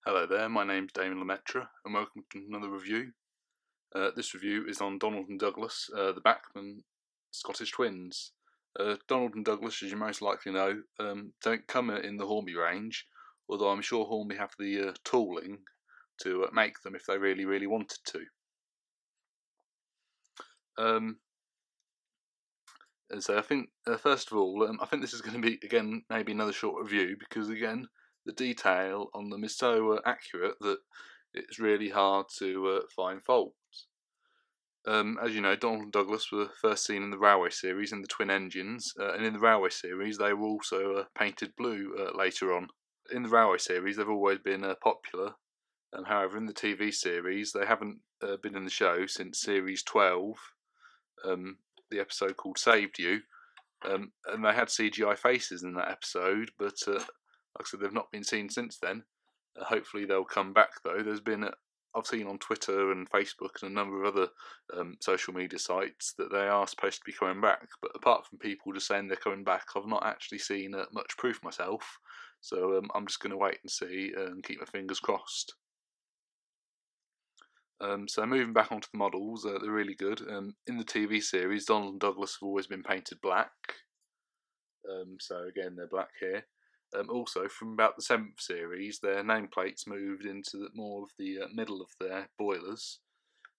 Hello there, my name's Damon Lemaitre and welcome to another review. This review is on Donald and Douglas, the Bachmann Scottish twins. Donald and Douglas, as you most likely know, don't come in the Hornby range, although I'm sure Hornby have the tooling to make them if they really wanted to. And so I think, first of all, I think this is going to be, again, maybe another short review, because again, the detail on them is so accurate that it's really hard to find faults. As you know, Donald and Douglas were first seen in the Railway series in the twin engines, and in the Railway series they were also painted blue later on. In the Railway series they've always been popular, however in the TV series they haven't been in the show since series 12, the episode called Saved You, and they had CGI faces in that episode, but like I said, they've not been seen since then. Hopefully they'll come back though. There's been, I've seen on Twitter and Facebook and a number of other social media sites that they are supposed to be coming back, but apart from people just saying they're coming back, I've not actually seen much proof myself, so I'm just going to wait and see and keep my fingers crossed. So moving back onto the models, they're really good. In the TV series, Donald and Douglas have always been painted black, so again they're black here. Also, from about the 7th series, their nameplates moved into more of the middle of their boilers.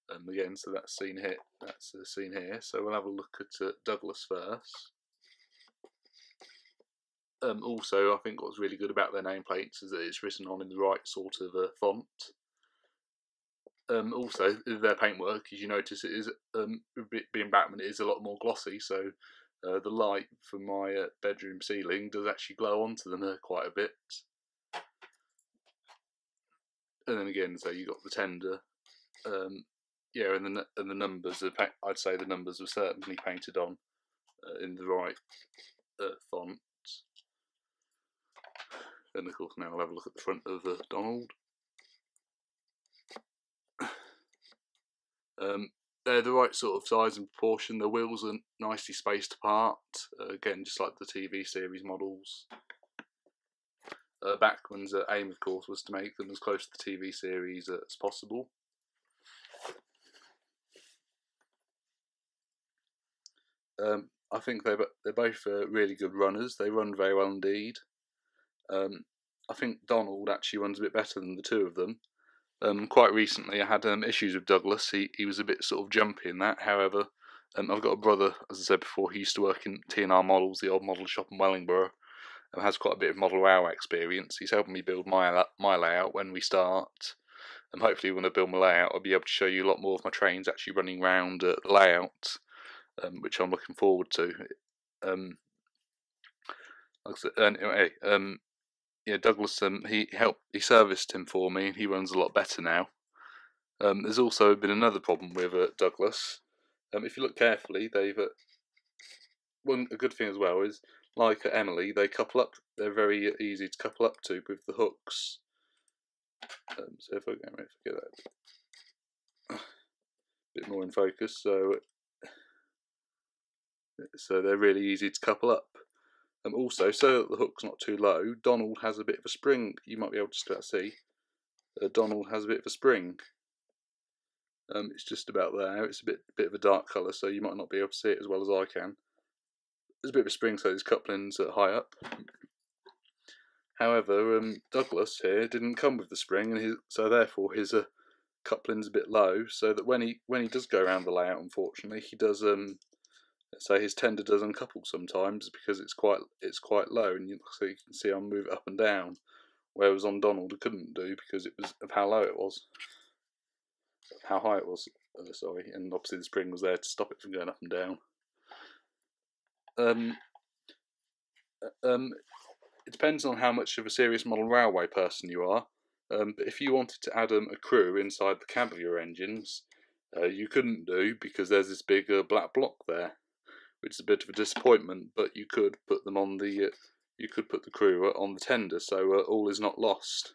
Again, so that's seen here. That's seen here. So we'll have a look at Douglas first. Also, I think what's really good about their nameplates is that it's written on in the right sort of font. Also, their paintwork, as you notice, it is being Bachmann, it is a lot more glossy. So the light from my bedroom ceiling does actually glow onto them quite a bit. And then again, so you got the tender, yeah, and the numbers. I'd say the numbers were certainly painted on in the right font. And of course, now I'll have a look at the front of Donald. They're the right sort of size and proportion. The wheels are nicely spaced apart, again just like the TV series models. Bachmann's aim, of course, was to make them as close to the TV series as possible. I think they're both really good runners. They run very well indeed. I think Donald actually runs a bit better than the two of them. Quite recently I had issues with Douglas. He was a bit sort of jumpy in that. However, I've got a brother, as I said before, he used to work in T&R Models, the old model shop in Wellingborough, and has quite a bit of model wow experience. He's helping me build my layout when we start. And hopefully when I build my layout I'll be able to show you a lot more of my trains actually running around the layout, which I'm looking forward to. Anyway, yeah, Douglas, he serviced him for me, and he runs a lot better now. There's also been another problem with Douglas. If you look carefully, they've a good thing as well is, like Emily, they couple up. They're very easy to couple up to with the hooks. So if I get that a bit more in focus, so they're really easy to couple up. Also, so that the hook's not too low, Donald has a bit of a spring. You might be able to just about see. Donald has a bit of a spring. It's just about there. It's a bit of a dark colour, so you might not be able to see it as well as I can. There's a bit of a spring, so his couplings are high up. However, Douglas here didn't come with the spring, and so therefore his coupling's a bit low. So that when he does go around the layout, unfortunately, he does so his tender does uncouple sometimes because it's quite low, and so you can see I'll move it up and down. Whereas on Donald it couldn't do because it was of how low it was, how high it was. Sorry, and obviously the spring was there to stop it from going up and down. It depends on how much of a serious model railway person you are. But if you wanted to add a crew inside the cab of your engines, you couldn't do because there's this big black block there, which is a bit of a disappointment. But you could put them on the crew on the tender, so all is not lost.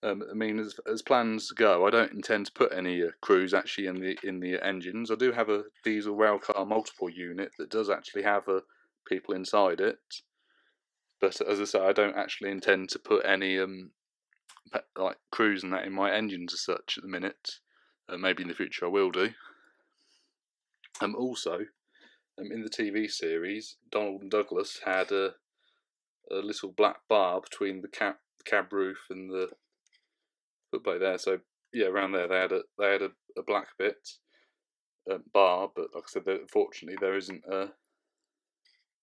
I mean, as plans go, I don't intend to put any crews actually in the engines. I do have a diesel railcar multiple unit that does actually have people inside it, but as I say, I don't actually intend to put any like cruising that in my engines as such at the minute. Maybe in the future I will do. Also, in the TV series, Donald and Douglas had a little black bar between the cab roof and the footplate there. So yeah, around there they had a black bit bar, but like I said, unfortunately there isn't a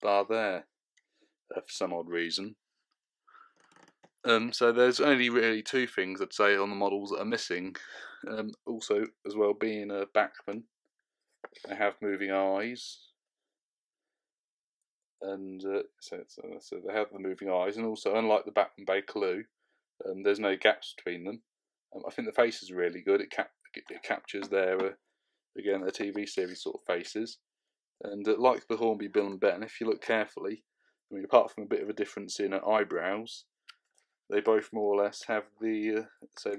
bar there for some odd reason. So there's only really two things I'd say on the models that are missing. Also, as well, being a Bachmann, they have moving eyes, and so they have the moving eyes, and also unlike the Bachmann Bakerloo, there's no gaps between them. I think the faces are really good. It captures their again their TV series sort of faces, and like the Hornby Bill and Ben, if you look carefully, I mean apart from a bit of a difference in eyebrows, they both more or less have the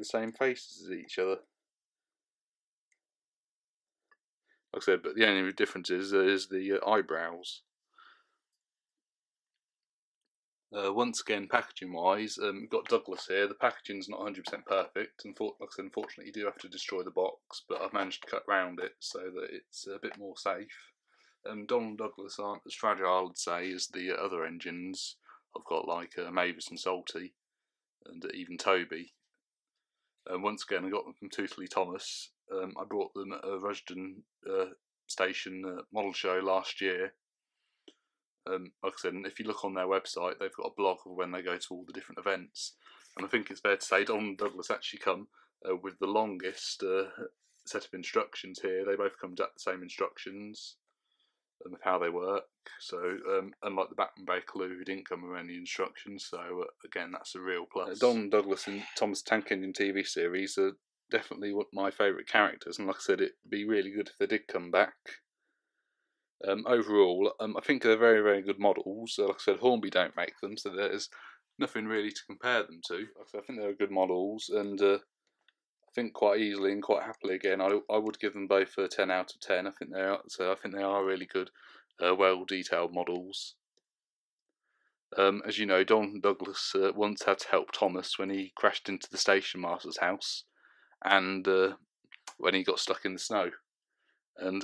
same faces as each other. Like I said, but the only difference is the eyebrows. Once again, packaging wise, we've got Douglas here. The packaging's not 100% perfect, and like I said, unfortunately you do have to destroy the box, but I've managed to cut round it so that it's a bit more safe. Donald and Douglas aren't as fragile, I'd say, as the other engines I've got, like Mavis and Salty, and even Toby. Once again, I got them from Tootley Thomas. I bought them at a Rushden station model show last year. Like I said, if you look on their website, they've got a blog of when they go to all the different events. And I think it's fair to say Donald and Douglas actually come with the longest set of instructions here. They both come with the same instructions of how they work. So unlike the Bachmann Bakerloo, who didn't come with any instructions, so again that's a real plus. Donald and Douglas in Thomas Tank Engine TV series are definitely one of my favourite characters, and like I said, it'd be really good if they did come back. Overall, I think they're very, very good models. Like I said, Hornby don't make them, so there's nothing really to compare them to. Like I said, I think they're good models, and I think quite easily and quite happily, again, I would give them both a 10 out of 10. I think they are really good, well-detailed models. As you know, Donald Douglas once had to help Thomas when he crashed into the station master's house, and when he got stuck in the snow. And